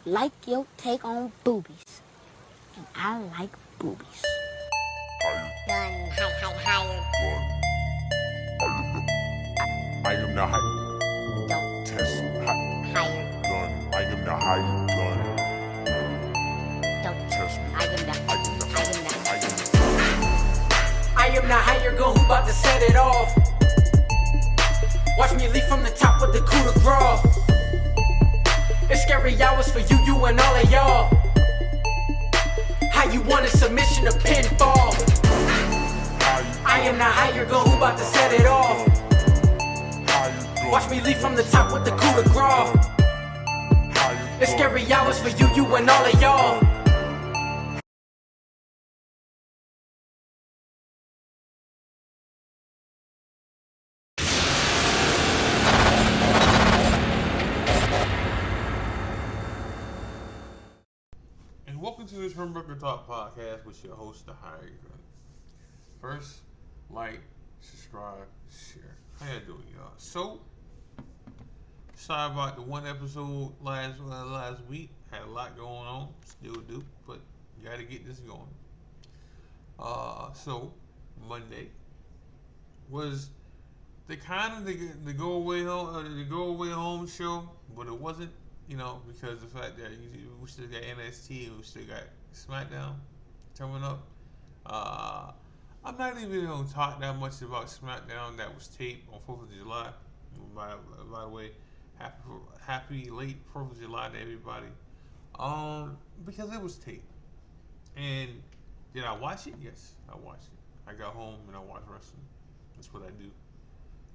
like your take on boobies. And I like boobies. Gun, higher. I am the high. Don't Test higher. gun. I am the higher gun. Don't Test me. I am the I am the higher gun who bout to set it off. Watch me leap from the top with the coup de grace. It's scary hours for you and all of y'all. How you want a submission to pinfall? I am the higher gun who bout to set it off. Watch me leap from the top with the coup de grace. It's scary hours for you and all of y'all. And welcome to the TurnBuckle Talk podcast with your host, the Higher Gun. First, like, subscribe, share. How you doing, y'all? So, sorry about the one episode last week. Had a lot going on, still do, but got to get this going. So Monday was the kind of the go away home show, but it wasn't. You know, because the fact that we still got NXT and we still got SmackDown coming up. I'm not even going to talk that much about SmackDown that was taped on 4th of July. By the way, happy late 4th of July to everybody. Because it was taped. And did I watch it? Yes, I watched it. I got home and I watched wrestling. That's what I do.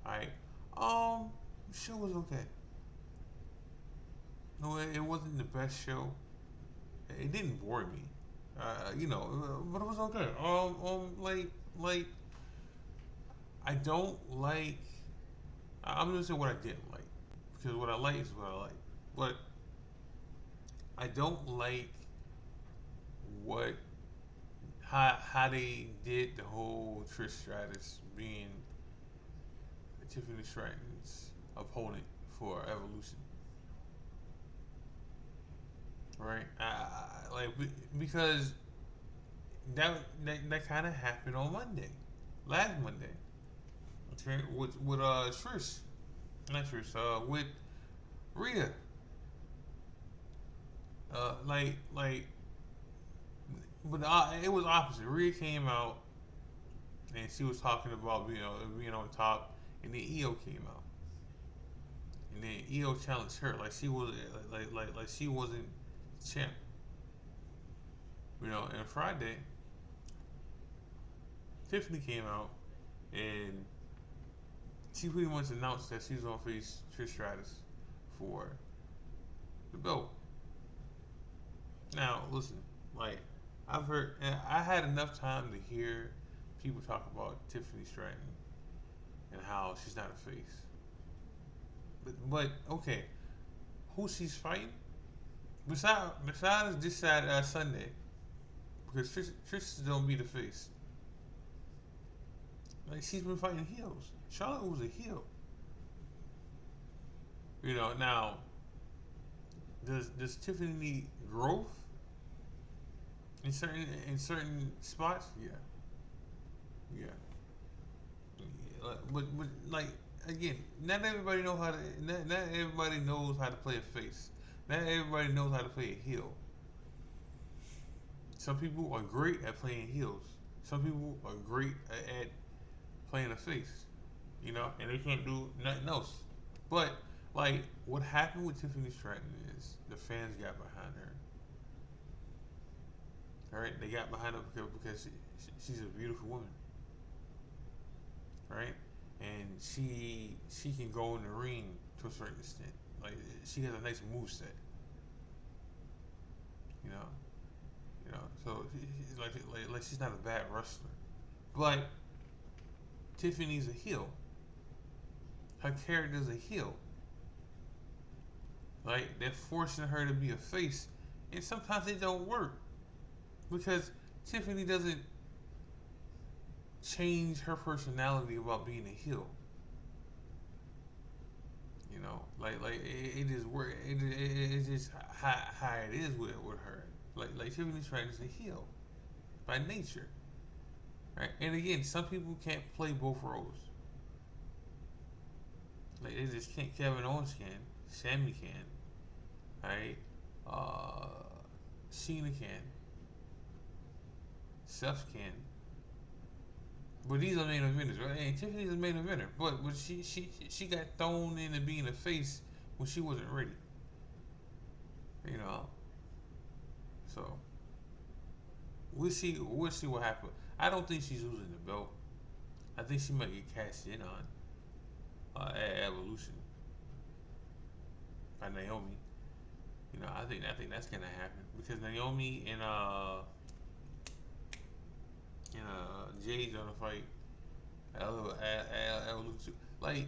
Alright. The show was okay. No, it wasn't the best show. It didn't bore me, but it was okay. Like I don't like. I'm gonna say what I didn't like, because what I like is what I like. But I don't like how they did the whole Trish Stratus being Tiffany Stratton's opponent for Evolution. Right, because that kind of happened on Monday, last Monday, okay, with Trish, not Trish, with Rhea, but it was opposite. Rhea came out and she was talking about being on top, and then Io came out, and then Io challenged her like she was like she wasn't champ. And Friday, Tiffany came out and she pretty much announced that she was gonna face Trish Stratus for the belt. Now, listen, like I've heard, and I had enough time to hear people talk about Tiffany Stratton and how she's not a face. But okay, who she's fighting? Besides this Sunday, because Trish is gonna be the face. Like, she's been fighting heels. Charlotte was a heel. Now does Tiffany need growth in certain spots? Yeah. But like, again, not everybody knows how to play a face. Not everybody knows how to play a heel. Some people are great at playing heels. Some people are great at playing a face, and they can't do nothing else. But, like, what happened with Tiffany Stratton is the fans got behind her. All right, they got behind her because she's a beautiful woman, right? And she can go in the ring to a certain extent. Like, she has a nice moveset. So she's like she's not a bad wrestler. But Tiffany's a heel. Her character's a heel. Like, they're forcing her to be a face, and sometimes it don't work because Tiffany doesn't change her personality about being a heel. You know, like it just work. It's just how it is with her. Like Tiffany's trying to heal by nature, right? And again, some people can't play both roles. Like they just can't. Kevin Owens can, Sammy can, right? Cena can, Seth can. But these are main eventers, right? And Tiffany's a main eventer, but she got thrown into being a face when she wasn't ready. You know, so we'll see what happens. I don't think she's losing the belt. I think she might get cashed in on at Evolution by Naomi. You know, I think that's gonna happen because Naomi and Jade's gonna fight Evolution. Like,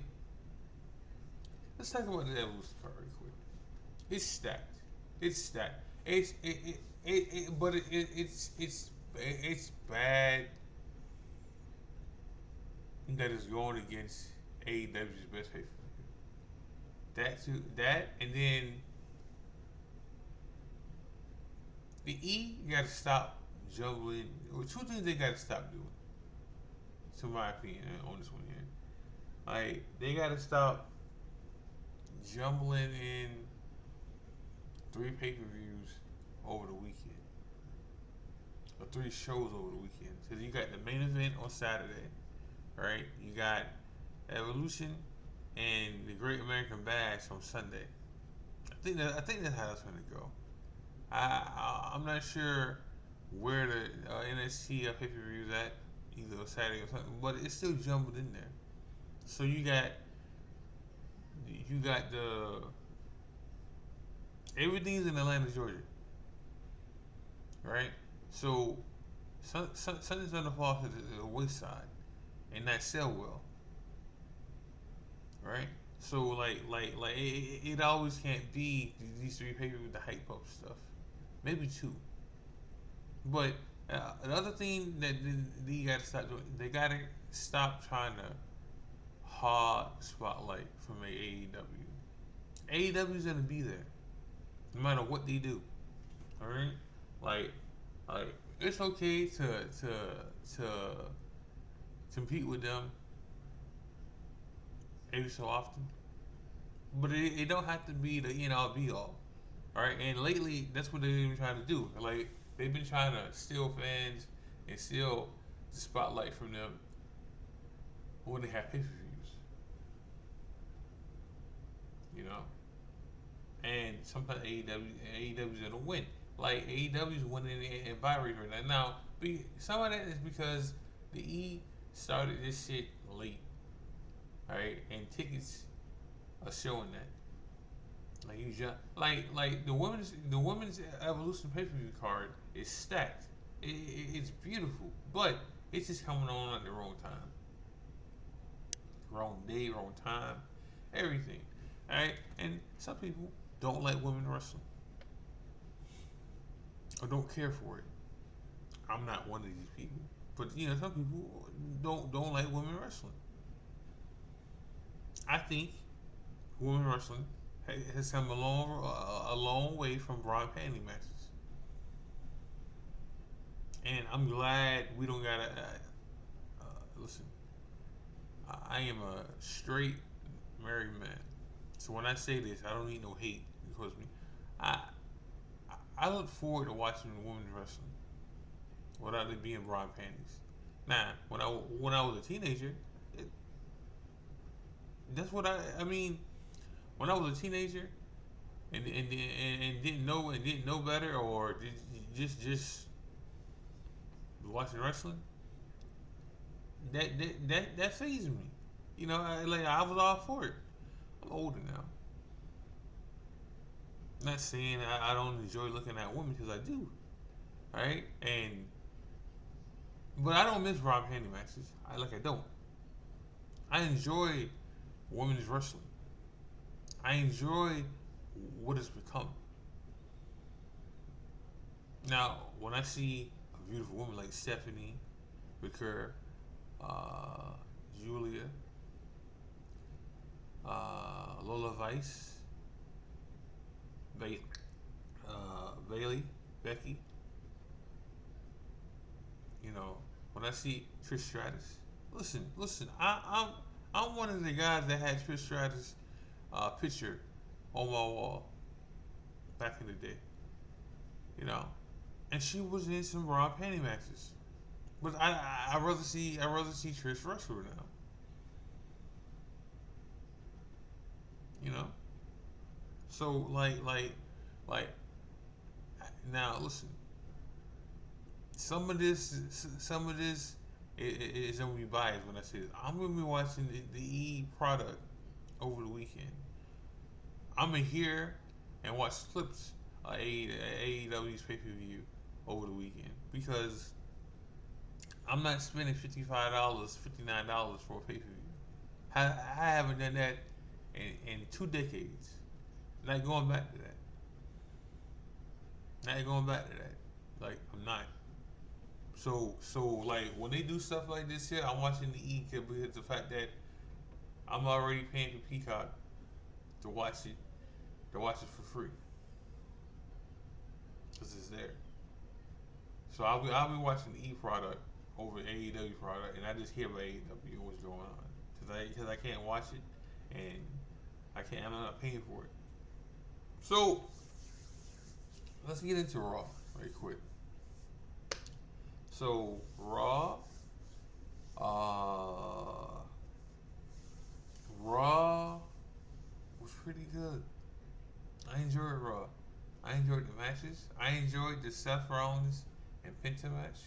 let's talk about the Evolution part real quick. It's stacked. It's stacked. It's bad that it's going against AEW's best pay per view. That, and then the E got to stop juggling. Two things they got to stop doing, to my opinion, on this one here. Like, they got to stop jumbling in 3 pay-per-views over the weekend, or 3 shows over the weekend. Because you got the main event on Saturday, right? You got Evolution and the Great American Bash on Sunday. I think that's how it's gonna go. I'm not sure where the NXT pay-per-view is at, either Saturday or something, but it's still jumbled in there. So you got the everything's in Atlanta, Georgia, right? So something's gonna fall to the wayside and not sell well, right? So like it always can't be these 3 pay-per-views to hype up stuff. Maybe 2. But the other thing that they gotta stop doing, they gotta stop trying to hard spotlight from AEW. AEW's gonna be there, no matter what they do. All right, like it's okay to compete with them every so often, but it don't have to be the end all be all. All right, and lately that's what they've been trying to do. Like, they've been trying to steal fans and steal the spotlight from them when they have pay-per-views. You know, and sometimes AEW's gonna win. Like, AEW's winning in buy rate right now. Now, some of that is because the E started this shit late. All right, and tickets are showing that. Like, you just like the women's Evolution pay-per-view card is stacked. It's beautiful, but it's just coming on at the wrong time, wrong day, wrong time, everything. All right, and some people don't like women wrestling or don't care for it. I'm not one of these people, but you know, some people don't like women wrestling. I think women wrestling has come a long way from bra and panty matches, and I'm glad we don't gotta listen. I am a straight married man, so when I say this, I don't need no hate because I look forward to watching women wrestling without it being bra and panties. Now, when I was a teenager, that's what I mean. When I was a teenager and didn't know better, or just watching wrestling, that fazed me. You know, I was all for it. I'm older now. Not saying I don't enjoy looking at women, because I do. Right? But I don't miss Rob Handy matches. I don't. I enjoy women's wrestling. I enjoy what it's become. Now, when I see a beautiful woman like Stephanie, Vicker, Julia, Lola Vice, Bailey, Becky. You know, when I see Trish Stratus, listen. I'm one of the guys that had Trish Stratus picture on my wall back in the day. You know, and she was in some raw panty matches. But I rather see Trish wrestle now. You know, so like now listen. Some of this is gonna be biased when I say this. I'm gonna be watching the E product over the weekend. I'm gonna hear and watch clips of AEW's pay per view over the weekend because I'm not spending $55, $59 for a pay per view. I haven't done that in 2 decades. Not going back to that. Not going back to that. Like I'm not. So like when they do stuff like this here, I'm watching the E because the fact that I'm already paying for Peacock to watch it for free because it's there. So I'll be watching the E product over AEW product, and I just hear about AEW and what's going on because I can't watch it and I'm not paying for it. So let's get into Raw right quick. So Raw was pretty good. I enjoyed Raw. I enjoyed the matches. I enjoyed the Seth Rollins and Penta match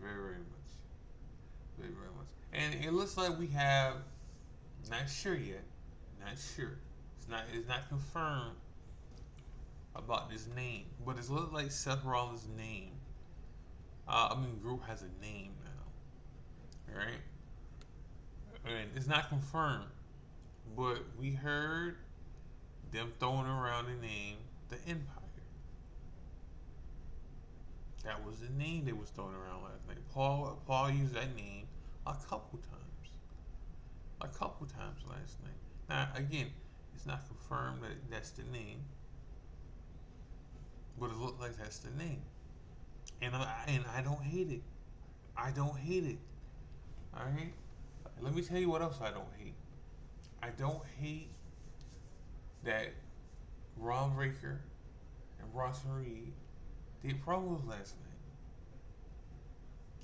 very, very much. Very, very much. And it looks like we have, not sure yet, not sure. It's not confirmed about this name, but it looks like Seth Rollins' name. Group has a name now, right? And it's not confirmed, but we heard them throwing around the name the Empire. That was the name they was throwing around last night. Paul used that name a couple times last night. Now again, it's not confirmed that that's the name, but it looked like that's the name. And I don't hate it. I don't hate it. Alright? Let me tell you what else I don't hate. I don't hate that Ron Breaker and Bronson Reed did promos last night.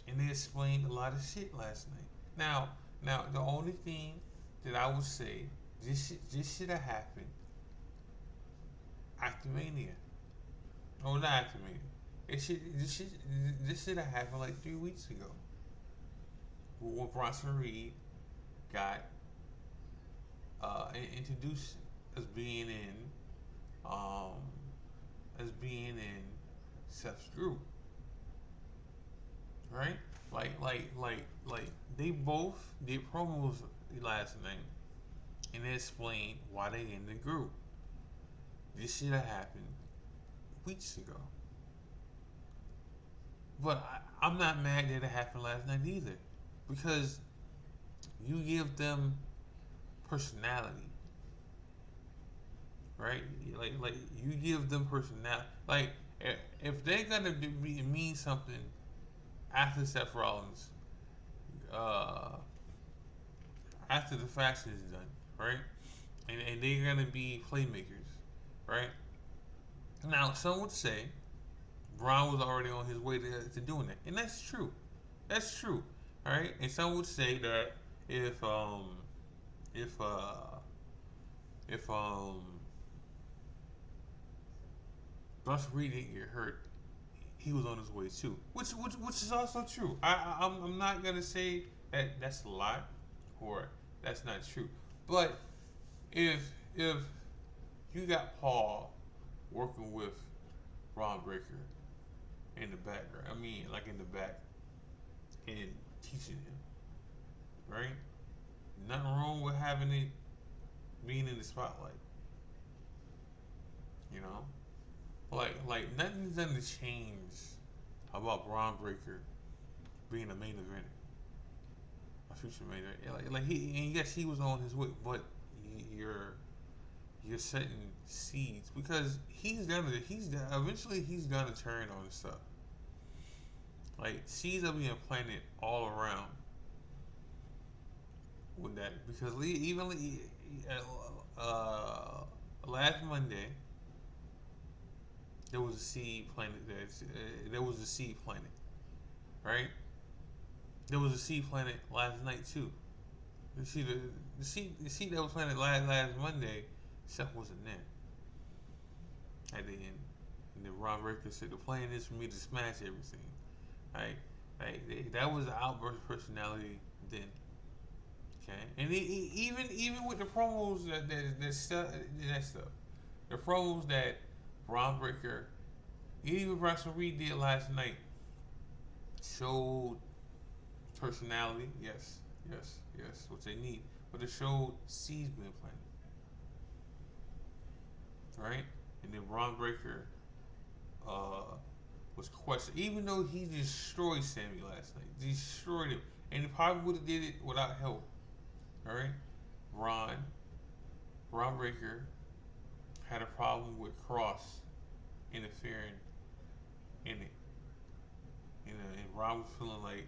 And they explained a lot of shit last night. Now the only thing that I would say, this should have happened after Mania. Oh, not after Mania. This should have happened like 3 weeks ago. When Bronson Reed got introduced as being in Seth's group, right? Like they both did promos last night, and they explained why they in the group. This should have happened weeks ago. But I'm not mad that it happened last night either, because you give them personality, right? Like you give them personality. Like if they're gonna mean something after Seth Rollins, after the faction is done, right? And they're gonna be playmakers, right? Now some would say Braun was already on his way to doing that, and that's true. That's true. All right, and some would say that if Bronson Reed didn't get hurt, he was on his way too, which is also true. I'm not gonna say that that's a lie or that's not true, but if you got Paul working with Ron Breaker in the background, like in the back, and teaching him, right? Nothing wrong with having it being in the spotlight. You know, like nothing's gonna change about Braun Breaker being a main eventer, a future main eventer. Like he, and yes, he was on his way, but you're setting seeds because eventually he's gonna turn on this stuff. Like seeds are being planted all around with that because last Monday there was a seed planted. There was a seed planted, right? There was a seed planted last night too. You see the seed that was planted last Monday, Seth wasn't there at the end. And then Ron Breaker said the plan is for me to smash everything. That was an outburst personality then. Okay, and even with the promos that stuff, the promos that Ron Breaker, even Russell Reed did last night, showed personality. Yes, what they need, but it showed seeds being planted, right? And then Ron Breaker was questioned, even though he destroyed Sammy last night, destroyed him, and he probably would have did it without help. All right, Ron Breaker had a problem with Cross interfering in it, and Ron was feeling like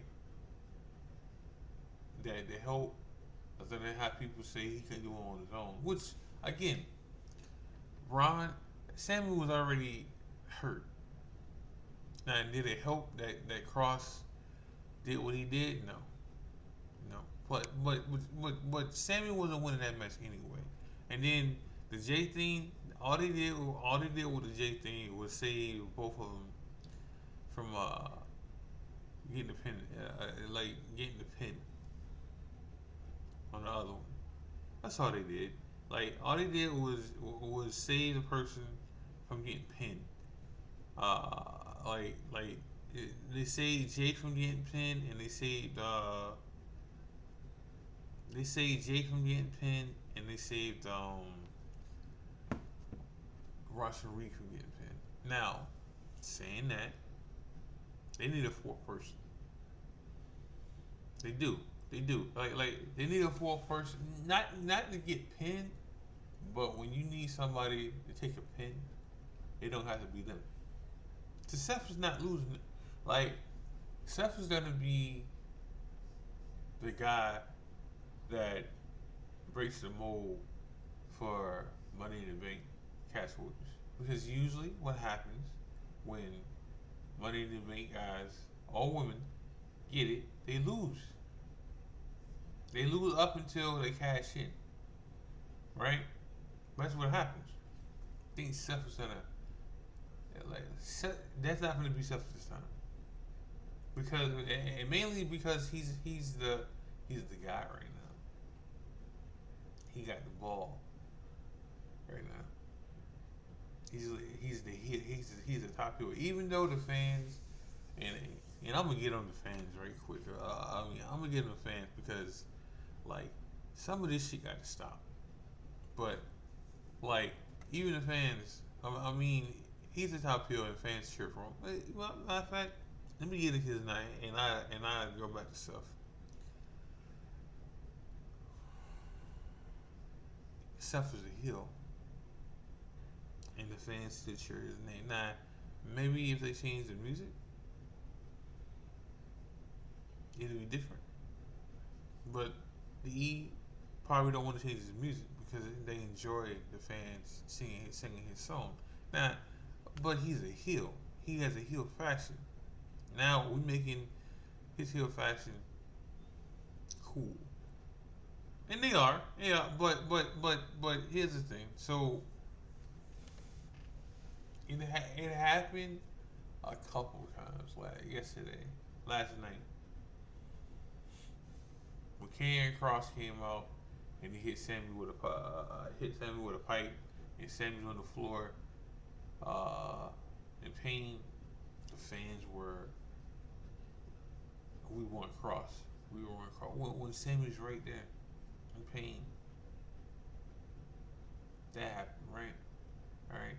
that the help, other than how people say he couldn't do it on his own. Which again, Sammy was already hurt. Now, did it help that Cross did what he did? No. But Sammy wasn't winning that match anyway. And then the J thing, all they did with the J thing was save both of them from getting the pin, getting the pin on the other one. That's all they did. Like all they did was save the person from getting pinned. They saved Jay from getting pinned, and they saved Jay from getting pinned, and they saved Rush and Reed from getting pinned. Now, saying that, they need a fourth person. They do. Like they need a fourth person, not to get pinned, but when you need somebody to take a pin, it don't have to be them. So Seth is not losing it. Like Seth is gonna be the guy that breaks the mold for Money in the Bank catch holders. Because usually what happens when Money in the Bank guys or women get it, they lose. They lose up until they cash in. Right? That's what happens. I think Seth is gonna that's not gonna be Seth this time. Because and mainly because he's the guy right now. He got the ball right now. He's the top heel. Even though the fans and I'm gonna get on the fans right quick. I'm gonna get on the fans because like some of this shit got to stop. But like even the fans, he's the top heel and fans cheer for him. Well, matter of fact, let me get into his night and I go back to Seth. Seth is a heel, and the fans still cheer his name. Now, maybe if they change the music, it'll be different. But the E probably don't want to change his music because they enjoy the fans singing his song. Now, but he's a heel. He has a heel faction. Now we're making his heel faction cool. And they are, yeah, but here's the thing. So it happened a couple of times, like last night, when Karrion Kross came out and he hit Sammy with a pipe, and Sammy's on the floor in pain. The fans were, we want Kross. When Sammy's right there in pain. That happened, right? Alright.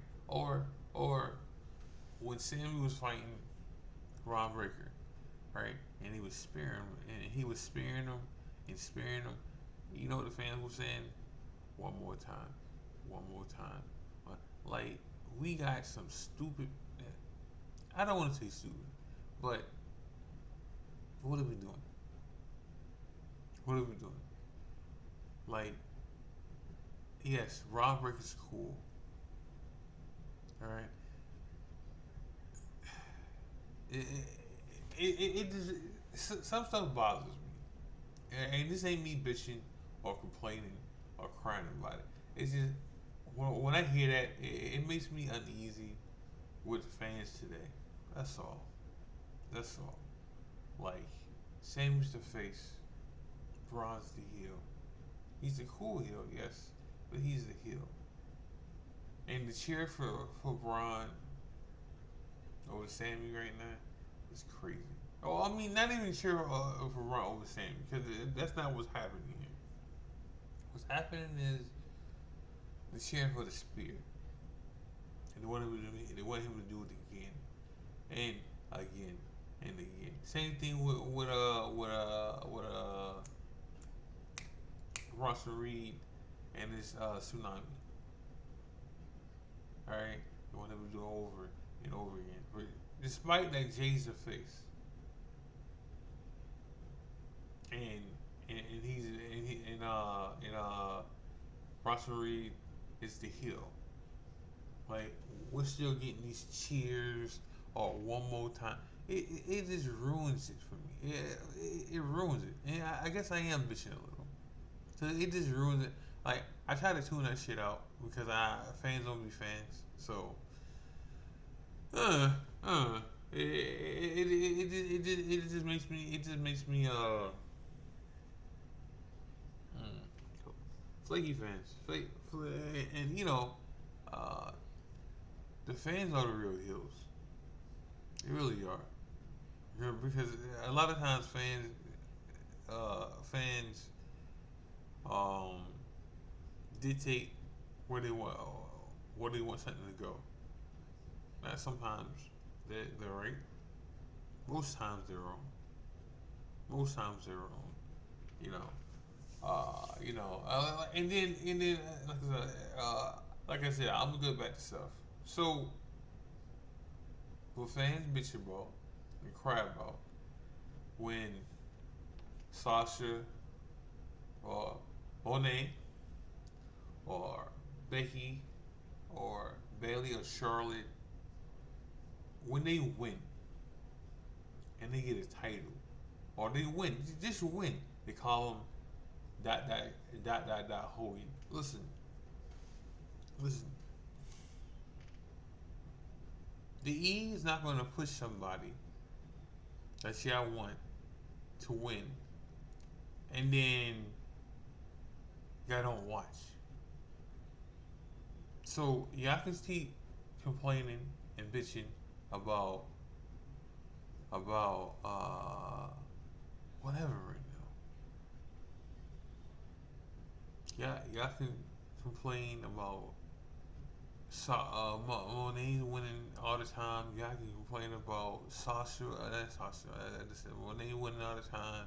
Or when Sammy was fighting Ron Breaker, right? And he was sparing him. You know what the fans were saying? one more time, one more time. Like, we got some stupid. I don't want to say stupid, but what are we doing? What are we doing? Like, yes, Ron Break is cool. All right. It just some stuff bothers me, and this ain't me bitching or complaining or crying about it. It's just when I hear that, it makes me uneasy with the fans today. That's all. That's all. Like, Sammy's the face, Braun's the heel. He's the cool heel, yes, but he's the heel. And the cheer for Braun over Sammy right now is crazy. Oh, I mean, not even cheer for Braun over Sammy, because that's not what's happening here. What's happening is the cheering for the spear. And they want him to do it again, and again, and again. Same thing with Russell Reed and his tsunami. All right, they want him to do it over and over again. But despite that, Jay's the face, and Russell Reed is the heel. Like, we're still getting these cheers or one more time. It just ruins it for me. It ruins it. And I guess I am bitching a little. So it just ruins it. Like, I try to tune that shit out because fans don't be fans. So, it just makes me flaky fans. And the fans are the real heels. They really are. Because a lot of times fans dictate where they want something to go. Now, sometimes they're right. Most times they're wrong. And then like I said, I'm gonna go back to stuff. So, what fans bitch about and cry about when Sasha or Monet or Becky or Bailey or Charlotte, when they win and they get a title, or they win, just win, they call them Hogan. Listen. The E is not going to push somebody that y'all want to win, and then y'all don't watch. So y'all can keep complaining and bitching about whatever right now. Y'all can complain about Monet winning all the time. Y'all can complain about Monet winning all the time.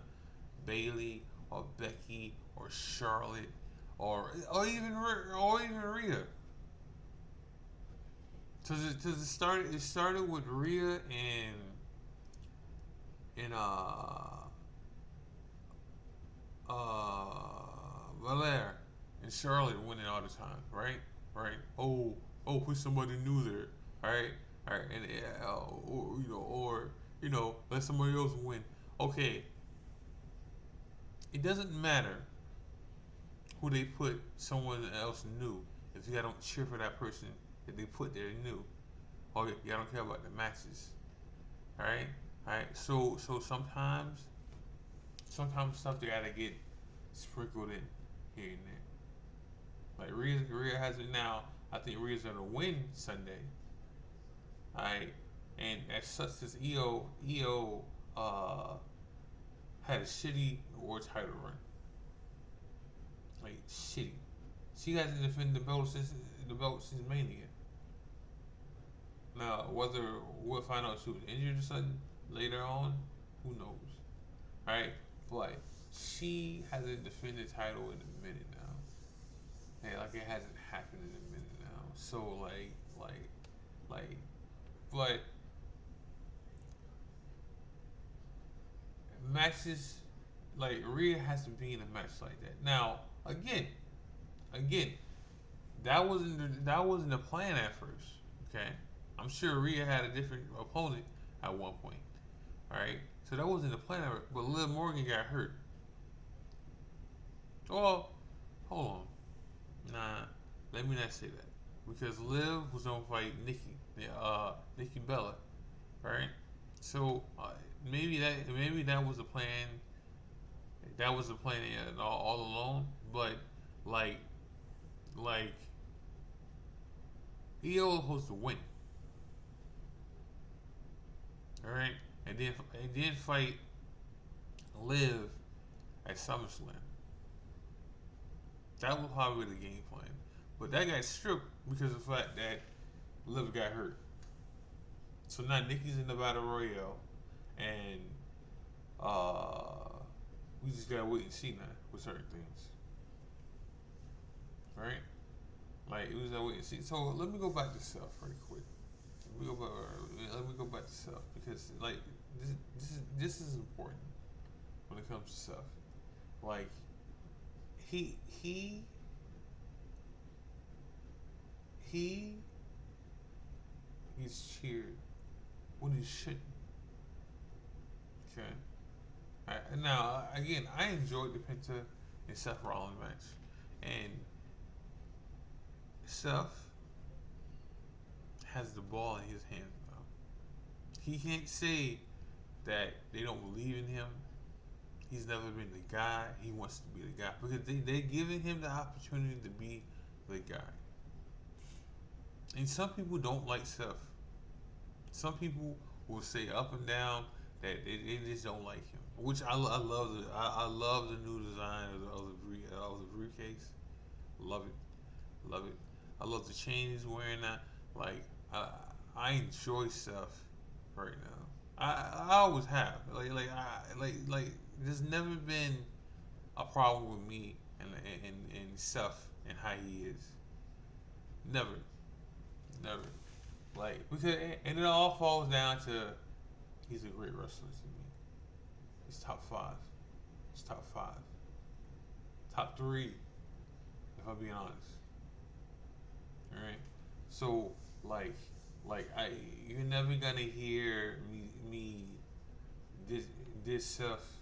Bailey or Becky or Charlotte or even Rhea. It started with Rhea and Valaire and Charlotte winning all the time, right? Oh, put somebody new there, all right, and or let somebody else win. Okay, it doesn't matter who they put someone else new if you don't cheer for that person that they put there new, or y'all don't care about the matches, all right. So sometimes stuff they gotta get sprinkled in here and there. Like Rhea has it now. I think Rhea's gonna win Sunday. Alright. And as such as EO had a shitty world title run. Like, shitty. She hasn't defended the belt since Mania. Now, whether we'll find out if she was injured or something later on, who knows? Alright? But she hasn't defended the title in a minute now. like it hasn't happened in a minute now. So but matches like Rhea has to be in a match like that. Now again, that wasn't the plan at first. Okay, I'm sure Rhea had a different opponent at one point. All right, so that wasn't the plan at first. But Liv Morgan got hurt. Well, hold on. Nah, let me not say that because Liv was gonna fight Nikki Bella, right? So maybe that was the plan. That was the plan all along. But like like EO was supposed to win, all right, and then fight Liv at SummerSlam. That was probably the game plan, but that got stripped because of the fact that Liv got hurt. So now Nikki's in the battle royale, and we just gotta wait and see now with certain things, right? Like we just gotta wait and see. So let me go back to Seth right quick. Let me go back to Seth because like this is important when it comes to Seth. Like he gets cheered when he shouldn't. Okay. Now again, I enjoyed the Penta and Seth Rollins match, and Seth has the ball in his hands now. He can't say that they don't believe in him. He's never been the guy. He wants to be the guy because they're giving him the opportunity to be the guy. And some people don't like Seth. Some people will say up and down that they just don't like him, which I love. I love the new design of the briefcase. Love it, love it. I love the chain he's wearing now. Like I enjoy Seth right now. I always have. Like there's never been a problem with me and Seth and how he is. Never. Like because and it all falls down to he's a great wrestler to me. He's top 5. He's top 5. Top 3, if I'm being honest. Alright? So like you're never gonna hear me this Seth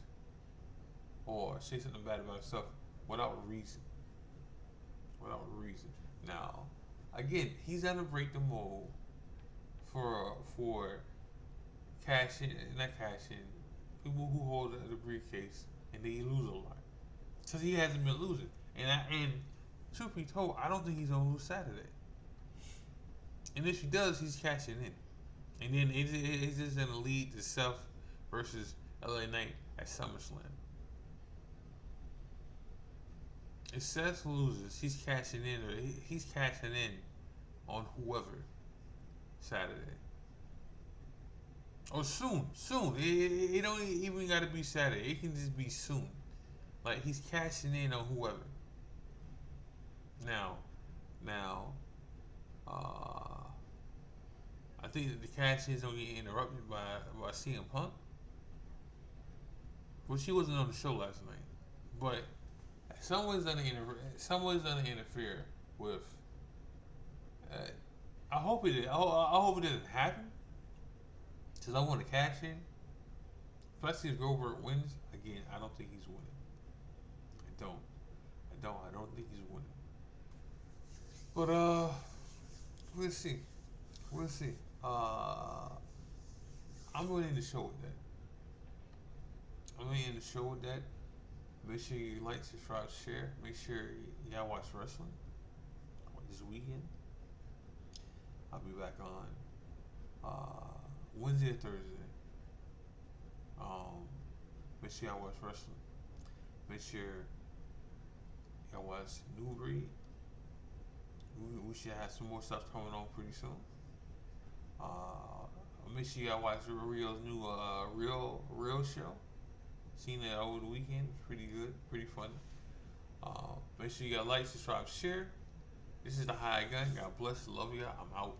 or say something bad about Seth without reason. Now, again, he's gonna break the mold for not cash in, people who hold the briefcase and they lose a lot. Because he hasn't been losing. And truth be told, I don't think he's gonna lose Saturday. And if he does, he's cashing in. And then it's just gonna lead to Seth versus LA Knight at SummerSlam. If Seth loses, he's cashing in on whoever Saturday. Or soon. It don't even gotta be Saturday. It can just be soon. Like he's cashing in on whoever. Now, I think that the cash is gonna get interrupted by CM Punk. Well, she wasn't on the show last night, but someone's gonna interfere with. I hope it doesn't happen, because I want to cash in. Especially if Goldberg wins again. I don't think he's winning. I don't think he's winning. But we'll see. I'm going to end the show with that. Make sure you like, subscribe, share. Make sure y'all watch wrestling this weekend. I'll be back on Wednesday or Thursday. Make sure y'all watch wrestling. Make sure y'all watch New Breed. We should have some more stuff coming on pretty soon. Make sure y'all watch Rio's new Real show. Seen it over the weekend. It's pretty good, pretty funny. Make sure you got like, subscribe, share. This is the High Gun. God bless. Love you. I'm out.